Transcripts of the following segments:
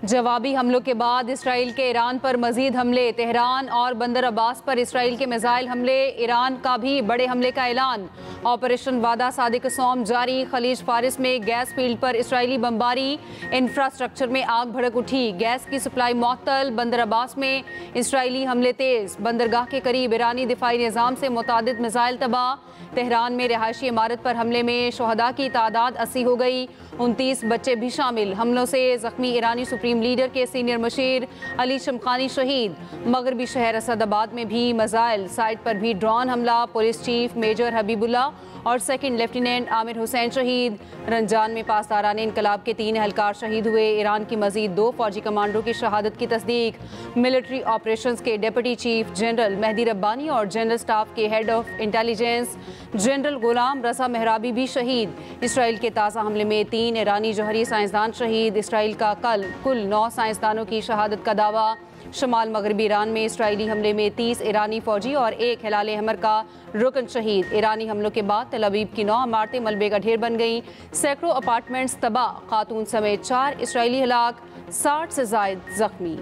जवाबी हमलों के बाद इसराइल के ईरान पर मजीद हमले। तेहरान और बंदर अब्बास पर इसराइल के मिसाइल हमले। ईरान का भी बड़े हमले का ऐलान। ऑपरेशन वादा सादिक सोम जारी। खलीज फारिस में गैस फील्ड पर इसराइली बमबारी। इंफ्रास्ट्रक्चर में आग भड़क उठी। गैस की सप्लाई मुअत्तल। बंदर अब्बास में इसराइली हमले तेज। बंदरगाह के करीब ईरानी दिफाई निज़ाम से मुतादिद मिसाइल तबाह। तेहरान में रिहायशी इमारत पर हमले में शोहदा की तादाद 80 हो गई। 29 बच्चे भी शामिल। हमलों से जख्मी ईरानी सुप्रीम लीडर के सीनियर मशीर अली शमखानी शहीद। मगरबी शहर असदाबाद में भी मिसाइल। साइट पर भी ड्रोन हमला। पुलिस चीफ मेजर हबीबुल्ला और सेकंड लेफ्टिनेंट आमिर हुसैन शहीद। रमजान में पासदारान इनकलाब के 3 एहलकार शहीद हुए। ईरान की मजीद 2 फौजी कमांडो की शहादत की तस्दीक। मिलिट्री ऑपरेशंस के deputy chief general Mehdi Rabbani और जनरल स्टाफ के head of intelligence general Gholam Reza Mehrabi भी शहीद। इसराइल के ताज़ा हमले में 3 ईरानी जौहरी साइंसदान शहीद। इसराइल का कल कुल 9 साइंसदानों की शहादत का दावा। शमाल मगरबी ईरान में इसराइली हमले में 30 ईरानी फौजी और 1 हिलाल अहमर का रुकन शहीद। ईरानी हमलों के बाद तल अवीव की 9 इमारतें मलबे का ढेर बन गईं। सैकड़ों अपार्टमेंट्स तबाह। खातून समेत 4 इसराइली हलाक, 60 से जायद जख्मी।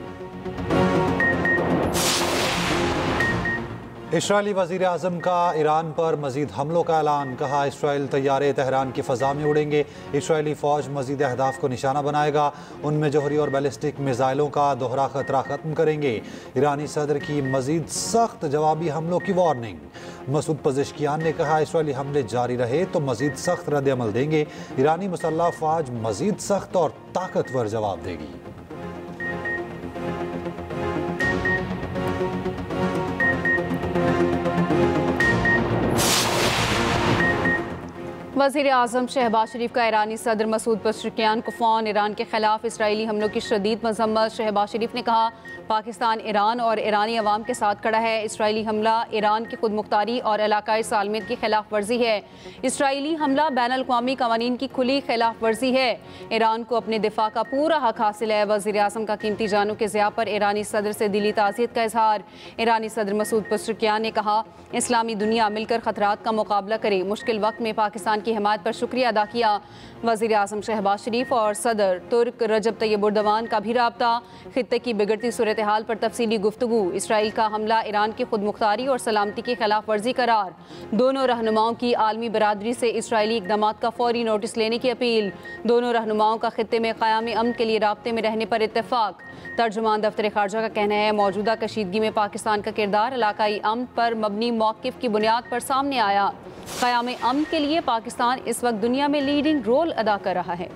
इसराइली वज़ीर आज़म का ईरान पर मजीद हमलों का ऐलान। कहा इसराइल तैयारे तेहरान की फ़ज़ा में उड़ेंगे। इसराइली फ़ौज मजीद अहदाफ को निशाना बनाएगा। उनमें जौहरी और बैलिस्टिक मिसाइलों का दोहरा ख़तरा ख़त्म करेंगे। ईरानी सदर की मजीद सख्त जवाबी हमलों की वार्निंग। मसूद पज़ेश्कियान ने कहा इसराइली हमले जारी रहे तो मजीद सख्त रद्द-ए-अमल देंगे। ईरानी मुसल्लह फ़ौज मजीद सख्त और ताकतवर जवाब देगी। वज़ीर आज़म शहबाज शरीफ का ईरानी सदर मसूद पज़ेश्कियान को फ़ोन। ईरान के खिलाफ इसराइली हमलों की शदीद मज़म्मत। शहबाज शरीफ ने कहा पाकिस्तान ईरान और ईरानी अवाम के साथ खड़ा है। इसराइली हमला ईरान की खुद मुख्तारी और इलाकाई सालमियत की खिलाफ वर्जी है। इसराइली हमला बैनुल-अक़वामी क़वानीन की खुली खिलाफ वर्जी है। ईरान को अपने दिफा का पूरा हक हासिल है। वज़ीर आज़म का कीमती जानों के ज़िया पर ईरानी सदर से दिली ताज़ियत का इजहार। ईरानी सदर मसूद पज़ेश्कियान ने कहा इस्लामी दुनिया मिलकर खतरात का मुकाबला करे। मुश्किल वक्त में पाकिस्तान की हिमायत पर शुक्रिया अदा किया। वज़ीर आज़म शहबाज शरीफ और सदर तुर्क रजब तैयब एर्दोगान का भी राब्ता। खित्ते की बिगड़ती सूरत हाल पर तफसीली गुफ्तगू। इसराइल का हमला ईरान की खुद मुख्तारी और सलामती की खिलाफ वर्जी करार। दोनों रहनुमाओं की आलमी बरादरी से इसराइली इक़दामात का फौरी नोटिस लेने की अपील। दोनों रहनुमाओं का खित्ते में क़याम अमन के लिए राब्ते में रहने पर इत्तेफाक। तर्जुमान दफ्तर ख़ारजा का कहना है मौजूदा कशीदगी में पाकिस्तान का किरदार इलाकाई अमन पर मबनी मौक़िफ़ की बुनियाद पर सामने आया। क़याम अमन के लिए पाकिस्तान इस वक्त दुनिया में लीडिंग रोल अदा कर रहा है।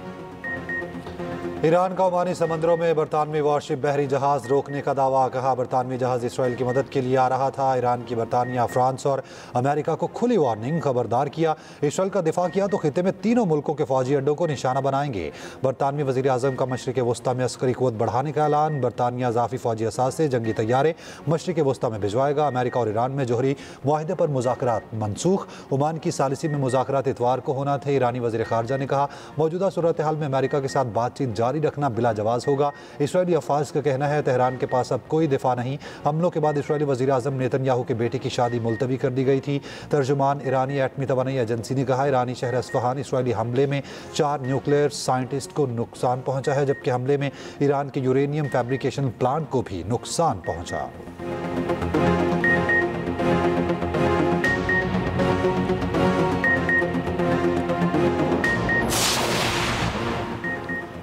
ईरान का ओमानी समंदरों में बरतानवी वारशिप बहरी जहाज रोकने का दावा। कहा बरतानवी जहाज इसराइल की मदद के लिए आ रहा था। ईरान की बरतानिया, फ्रांस और अमेरिका को खुली वार्निंग। खबरदार किया इसराइल का दिफा किया तो खित्ते में तीनों मुल्कों के फौजी अड्डों को निशाना बनाएंगे। बरतानवी वज़ीर आज़म का मशरिक़ वस्ता में अस्करी क़ुव्वत बढ़ाने का ऐलान। बरतानिया इज़ाफ़ी फ़ौजी असासे जंगी तैयारे मशरिक़ वस्ता में भिजवाएगा। अमेरिका और ईरान में जौहरी मुआहदे पर मुज़ाकरात मनसूख। ओमान की सालिसी में मुज़ाकरात इतवार को होना थे। ईरानी वज़ीर ख़ारजा ने कहा मौजूदा सूरत हाल में अमेरिका के साथ बातचीत जारी रखना बिला जवाज़ होगा। इसराइली अफवाज का कहना है तेहरान के पास अब कोई दिफा नहीं। हमलों के बाद इसराइली वज़ीर आज़म नेतन्याहू के बेटे की शादी मुलतवी कर दी गई थी। तर्जुमान ईरानी एटमी तवानाई एजेंसी ने कहा ईरानी शहर अस्फ़हान इसराइली हमले में 4 न्यूक्लियर साइंटिस्ट को नुकसान पहुंचा है, जबकि हमले में ईरान के यूरेनियम फैब्रिकेशन प्लांट को भी नुकसान पहुंचा।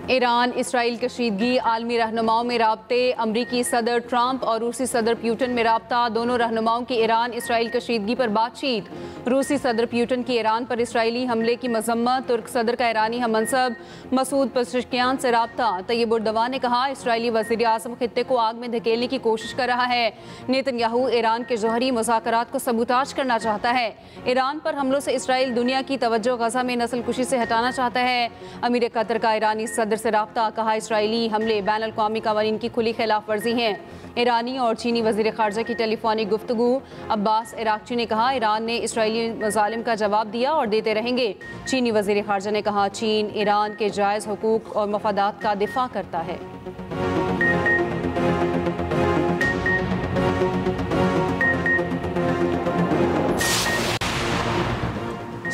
ईरान इसराइल कशीदगी। आलमी रहनुमाओं में राब्ते। अमरीकी सदर ट्रंप और रूसी सदर प्यूटन में राब्ता। दोनों रहनुमाओं की ईरान इसराइल कशीदगी पर बातचीत। रूसी सदर प्यूटन की ईरान पर इसराइली हमले की मजम्मत। तुर्क सदर का ईरानी हममनसब मसूद पज़ेश्कियान से राब्ता। तैयब एर्दोगान ने कहा इसराइली वज़ीर आज़म खित्ते को आग में धकेलने की कोशिश कर रहा है। नेतन्याहू ईरान के जौहरी मुज़ाकरात को सबूताज करना चाहता है। ईरान पर हमलों से इसराइल दुनिया की तवज्जो गज़ा में नस्ल कुशी से हटाना चाहता है। अमीर कतर का ईरानी सदर से राब्ता। कहा इसराइली हमले बैनुल-अक़वामी क़वानीन की खुली खिलाफ वर्जी हैं। ईरानी और चीनी वज़ीर ख़ारजा की टेलीफोनिक गुफ्तगू। अब्बास इराक़ची ने कहा ईरान ने इसराइली मज़ालिम का जवाब दिया और देते रहेंगे। चीनी वज़ीर ख़ारजा ने कहा चीन ईरान के जायज़ हुकूक और मफादात का दिफा करता है।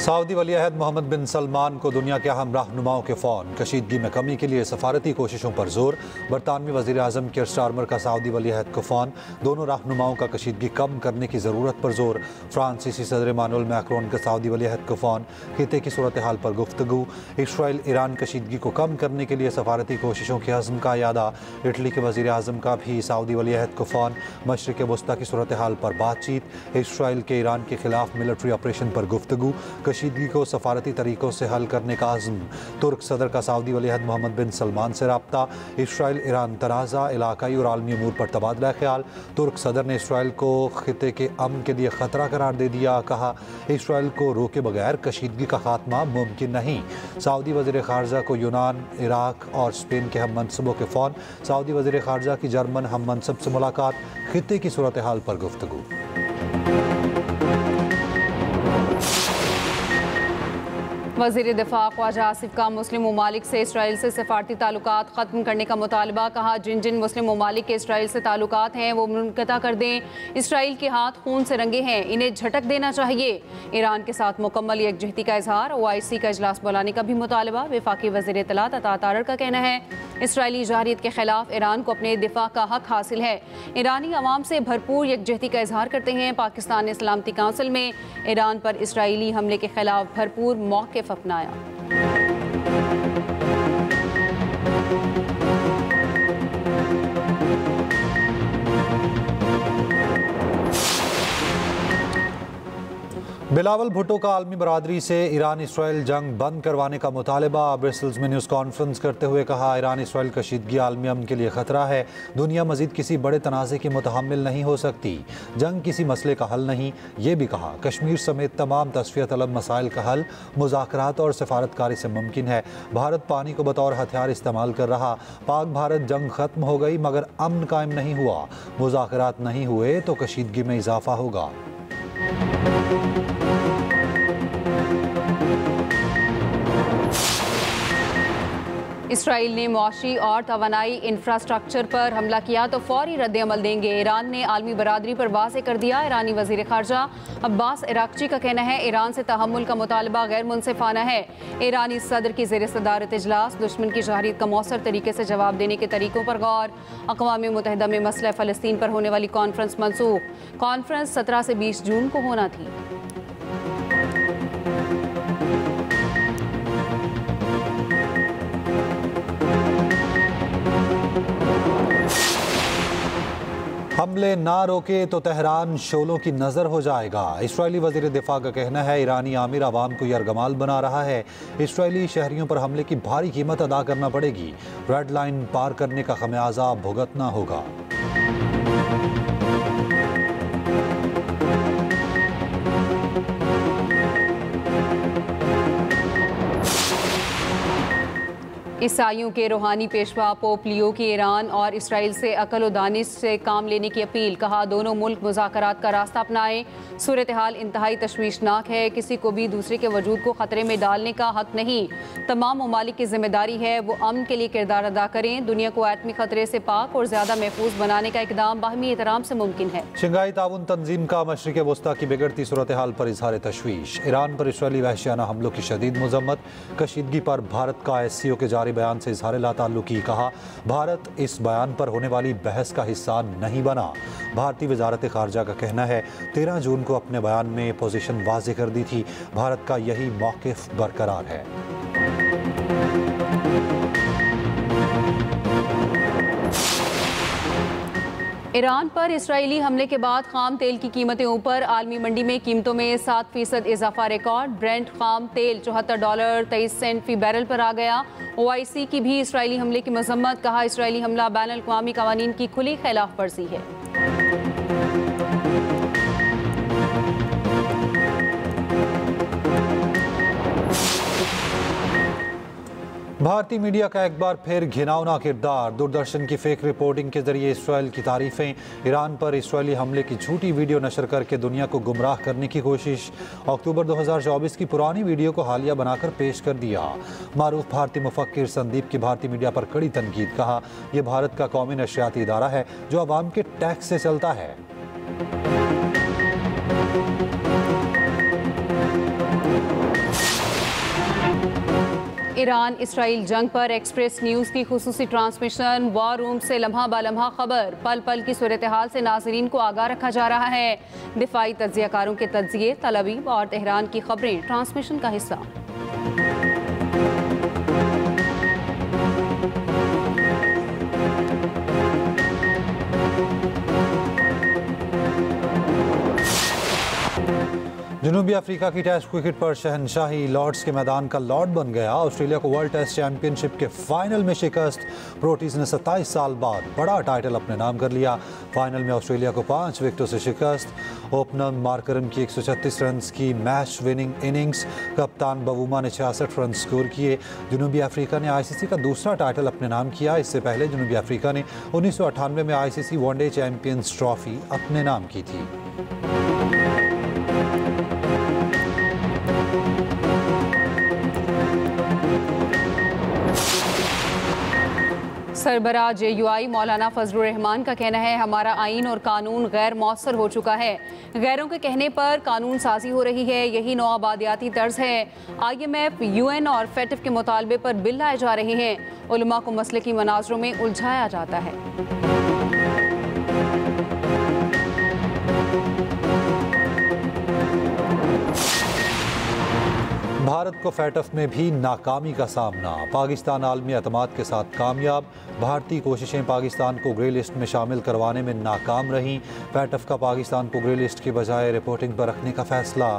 सऊदी वली अहद मोहम्मद बिन सलमान को दुनिया के अहम रहनुमाओं के फ़ोन। कशीदगी में कमी के लिए सफारती कोशिशों पर जोर। बरतानवी वज़ीर आज़म कियर स्टारमर का सऊदी वली अहद को फ़ोन। दोनों रहनुमाओं का कशीदगी कम करने की ज़रूरत पर जोर। फ्रांसीसी सदर इमानुएल मैक्रोन का सऊदी वली अहद को फ़ोन। खिते की सूरत हाल पर गुफ्तगू। इसराइल ईरान कशीदगी को कम करने के लिए सफारती कोशिशों के अज़्म का यादा। इटली के वज़ीर आज़म का भी सऊदी वली अहद को फ़ोन। मशरिक़ वस्ता की सूरत हाल पर बातचीत। इसराइल के ईरान के खिलाफ मिलिट्री ऑपरेशन पर गुफ्तगू। कशीदगी को सफारती तरीकों से हल करने का अज़्म। तुर्क सदर का सऊदी वली अहद मोहम्मद बिन सलमान से रब्ता। इसराइल ईरान तनाज़ा, इलाकाई और आलमी अमूर पर तबादला ख्याल। तुर्क सदर ने इसराइल को खिते के अमन के लिए ख़तरा करार दे दिया। कहा इसराइल को रोके बगैर कशीदगी का खात्मा मुमकिन नहीं। सऊदी वज़ीर ख़ारजा को यूनान, इराक और स्पेन के हम मनसबों के फ़ोन। सऊदी वज़ीर ख़ारजा की जर्मन हम मनसब से मुलाकात। खिते की सूरत हाल पर गुफ्तगू। वज़ीर दिफ़ा ख्वाजा आसिफ का मुस्लिम ममालिक से इसराइल से सफारती ताल्लुकात ख़त्म करने का मुतालबा। कहा जिन जिन मुस्लिम ममालिक के इसराइल से ताल्लुकात हैं वो मुनक़ता कर दें। इसराइल के हाथ खून से रंगे हैं, इन्हें झटक देना चाहिए। ईरान के साथ मुकम्मल यकजहती का इजहार। OIC का इजलास बुलाने का भी मुतालबा। वफाकी वज़ीर इत्तलात अता तारर का कहना है इसराइली जारियत के खिलाफ ईरान को अपने दिफा का हक हासिल है। ईरानी अवाम से भरपूर यकजहती का इजहार करते हैं। पाकिस्तान ने सलामती काउंसिल में ईरान पर इसराइली हमले के खिलाफ भरपूर मौक़िफ़ अपनाया। बिलावल भुट्टो का आलमी बरादरी से ईरान इसराइल जंग बंद करवाने का मुतालबा। ब्रसेल्स में न्यूज़ कॉन्फ्रेंस करते हुए कहा ईरान इसराइल कशीदगी आलमी अमन के लिए ख़तरा है। दुनिया मजीद किसी बड़े तनाज़े की मुतहम्मिल नहीं हो सकती। जंग किसी मसले का हल नहीं। ये भी कहा कश्मीर समेत तमाम तस्फिया तलब मसाइल का हल मुज़ाकरात और सफारतकारी से मुमकिन है। भारत पानी को बतौर हथियार इस्तेमाल कर रहा। पाक भारत जंग ख़त्म हो गई मगर अमन कायम नहीं हुआ। मुज़ाकरात नहीं हुए तो कशीदगी में इजाफा होगा। इसराइल ने मुआशी और तवानाई इंफ्रास्ट्रक्चर पर हमला किया तो फौरी रद्द-ए-अमल देंगे। ईरान ने आलमी बरादरी पर वाज़ेह कर दिया। ईरानी वज़ीर ख़ारजा अब्बास इराक़ची का कहना है ईरान से तहम्मुल का मुतालबा गैर मुनसिफाना है। ईरानी सदर की ज़ेर सदारत इजलास। दुश्मन की जाहिरियत का मौसर तरीके से जवाब देने के तरीकों पर गौर। अक़वाम मुत्तहिदा में मसला फ़लस्तीन पर होने वाली कॉन्फ्रेंस मनसूख। कॉन्फ्रेंस 17 से 20 जून को होना थी। हमले ना रोके तो तेहरान शोलों की नज़र हो जाएगा। इसराइली वज़ीर दिफा का कहना है ईरानी आमिर आवाम को यरगमाल बना रहा है। इसराइली शहरियों पर हमले की भारी कीमत अदा करना पड़ेगी। रेड लाइन पार करने का खमियाजा भुगतना होगा। ईसाइयों के रूहानी पेशवा पोप लियो की ईरान और इसराइल से अकल व दानिश से काम लेने की अपील। कहा दोनों मुल्क मुज़ाकरात का रास्ता अपनाएं। सूरत हाल इंतहाई तशवीशनाक है। किसी को भी दूसरे के वजूद को ख़तरे में डालने का हक नहीं। तमाम ममालिक की जिम्मेदारी है वो अमन के लिए किरदार अदा करें। दुनिया को एटमी खतरे से पाक और ज़्यादा महफूज बनाने का इकदाम बाहमी एहतराम से मुमकिन है। शंघाई ताउन तंजीम का मशरिक़ वस्ता की बिगड़ती सूरत हाल पर इजहार तशवीश। ईरान पर इसराइली वहशियाना हमलों की शदीद मजम्मत। कशीदगी पर भारत का SCO के जारी बयान से इजहार लाताल्लुकी। कहा भारत इस बयान पर होने वाली बहस का हिस्सा नहीं बना। भारतीय वजारत ख़ारजा का कहना है 13 जून को अपने बयान में पोजीशन वाज़ेह कर दी थी। भारत का यही मौक़िफ़ बरकरार है। ईरान पर इसराइली हमले के बाद खाम तेल की कीमतें ऊपर। आलमी मंडी में कीमतों में 7% इजाफा रिकॉर्ड। ब्रेंट खाम तेल $74.23 फी बैरल पर आ गया। OIC की भी इसराइली हमले की मजम्मत। कहा इसराइली हमला बैन अल-अक़वामी क़वानीन की खुली खिलाफ वर्जी है। भारतीय मीडिया का एक बार फिर घिनौना किरदार। दूरदर्शन की फेक रिपोर्टिंग के जरिए इसराइल की तारीफें। ईरान पर इसराइली हमले की झूठी वीडियो नशर करके दुनिया को गुमराह करने की कोशिश। अक्टूबर 2024 की पुरानी वीडियो को हालिया बनाकर पेश कर दिया। मारूफ भारतीय मुफक्किर संदीप की भारतीय मीडिया पर कड़ी तनकीद। कहा यह भारत का कौमी नशरियाती इदारा है जो अवाम के टैक्स से चलता है। ईरान इसराइल जंग पर एक्सप्रेस न्यूज़ की खुसूसी ट्रांसमिशन। वॉर रूम से लम्हा बालम्हा खबर, पल पल की सूरत हाल से नाजरीन को आगाह रखा जा रहा है। दिफाई तज्जियाकारों के तज्जिए, तल अवीव और तेहरान की खबरें ट्रांसमिशन का हिस्सा। जनूबी अफ्रीका की टेस्ट क्रिकेट पर शहनशाही लॉर्ड्स के मैदान का लॉर्ड बन गया। ऑस्ट्रेलिया को वर्ल्ड टेस्ट चैंपियनशिप के फाइनल में शिकस्त। प्रोटीज ने 27 साल बाद बड़ा टाइटल अपने नाम कर लिया। फाइनल में ऑस्ट्रेलिया को 5 विकेटों से शिकस्त। ओपनर मार्करम की 136 रन की मैच विनिंग इनिंग्स, कप्तान बवूमा ने 66 रन स्कोर किए। जनूबी अफ्रीका ने आईसीसी का दूसरा टाइटल अपने नाम किया। इससे पहले जनूबी अफ्रीका ने 1998 में आईसीसी वनडे चैंपियंस ट्रॉफी अपने नाम की थी। सरबराह JUI मौलाना फजलुर रहमान का कहना है, हमारा आइन और कानून गैर मौसर हो चुका है। गैरों के कहने पर कानून साजी हो रही है, यही नौआबादियाती तर्ज है। IMF, UN और FATF के मुतालबे पर बिल लाए जा रहे हैं। उलमा को मसले की मनाजरों में उलझाया जाता है। भारत को FATF में भी नाकामी का सामना। पाकिस्तान आलमी एतमाद के साथ कामयाब। भारतीय कोशिशें पाकिस्तान को ग्रे लिस्ट में शामिल करवाने में नाकाम रहीं। FATF का पाकिस्तान को ग्रे लिस्ट के बजाय रिपोर्टिंग पर रखने का फैसला।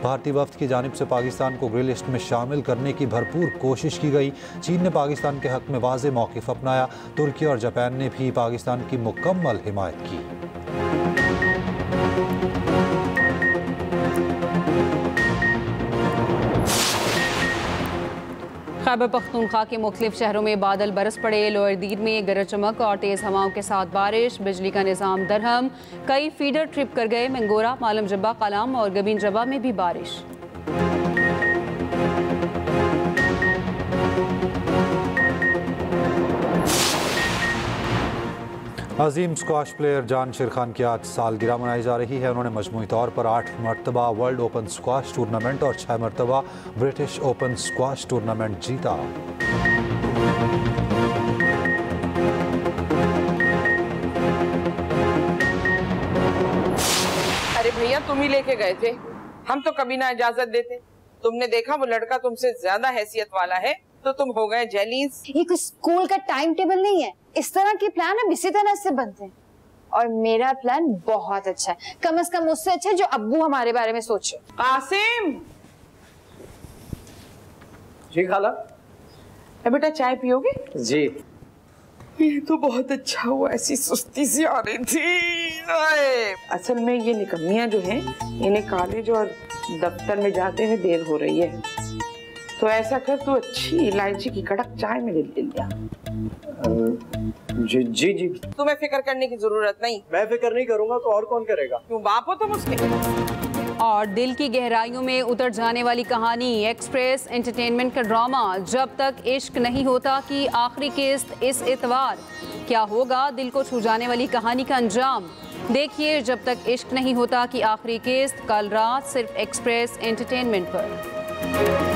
भारतीय वफ्द की जानिब से पाकिस्तान को ग्रे लिस्ट में शामिल करने की भरपूर कोशिश की गई। चीन ने पाकिस्तान के हक में वाज़ेह मौक़िफ़ अपनाया। तुर्की और जापान ने भी पाकिस्तान की मुकम्मल हिमायत की। खैबर पख्तूनख्वा के मुख्तलिफ शहरों में बादल बरस पड़े। लोअर दीर में गरज चमक और तेज़ हवाओं के साथ बारिश, बिजली का निज़ाम दरहम। कई फीडर ट्रिप कर गए। मंगोरा, मालम जब्बा, कलाम और गबीन जब्बा में भी बारिश। अजीम स्क्वाश प्लेयर जानशीर खान की आज सालगिरह मनाई जा रही है। उन्होंने मजमूई तौर पर 8 मरतबा वर्ल्ड ओपन स्क्वाश टूर्नामेंट और 6 मरतबा ब्रिटिश ओपन स्क्वाश टूर्नामेंट जीता। अरे भैया, तुम ही लेके गए थे, हम तो कभी ना इजाजत देते। तुमने देखा वो लड़का तुमसे ज्यादा हैसियत वाला है तो तुम हो गए जेलीज। ये कुछ स्कूल का टाइम टेबल नहीं है। इस तरह के प्लान अब इसी तरह से बनते हैं। और मेरा प्लान बहुत अच्छा है, कम से कम उससे अच्छा है जो अब्बू हमारे बारे में सोचे। कासिम जी खाला। बेटा चाय पियोगे? जी। ये तो बहुत अच्छा हुआ, ऐसी सुस्ती सी आ रही थी। असल में ये निकम्मियां जो हैं, इन्हें कॉलेज और दफ्तर में जाते हुए देर हो रही है। तो ऐसा कर, तू अच्छी इलायची की कड़क चाय में ले लिया। जी जी जी। तुम्हें फिक्र करने की जरूरत नहीं। मैं फिक्र नहीं करूंगा तो और कौन करेगा? क्यों, बाप हो तुम उसके। और दिल की गहराइयों में उतर जाने वाली कहानी, एक्सप्रेस एंटरटेनमेंट का ड्रामा जब तक इश्क नहीं होता की आखिरी किस्त इस इतवार। क्या होगा दिल को छू जाने वाली कहानी का अंजाम? देखिए जब तक इश्क नहीं होता की आखिरी किस्त, कल रात सिर्फ एक्सप्रेस एंटरटेनमेंट पर।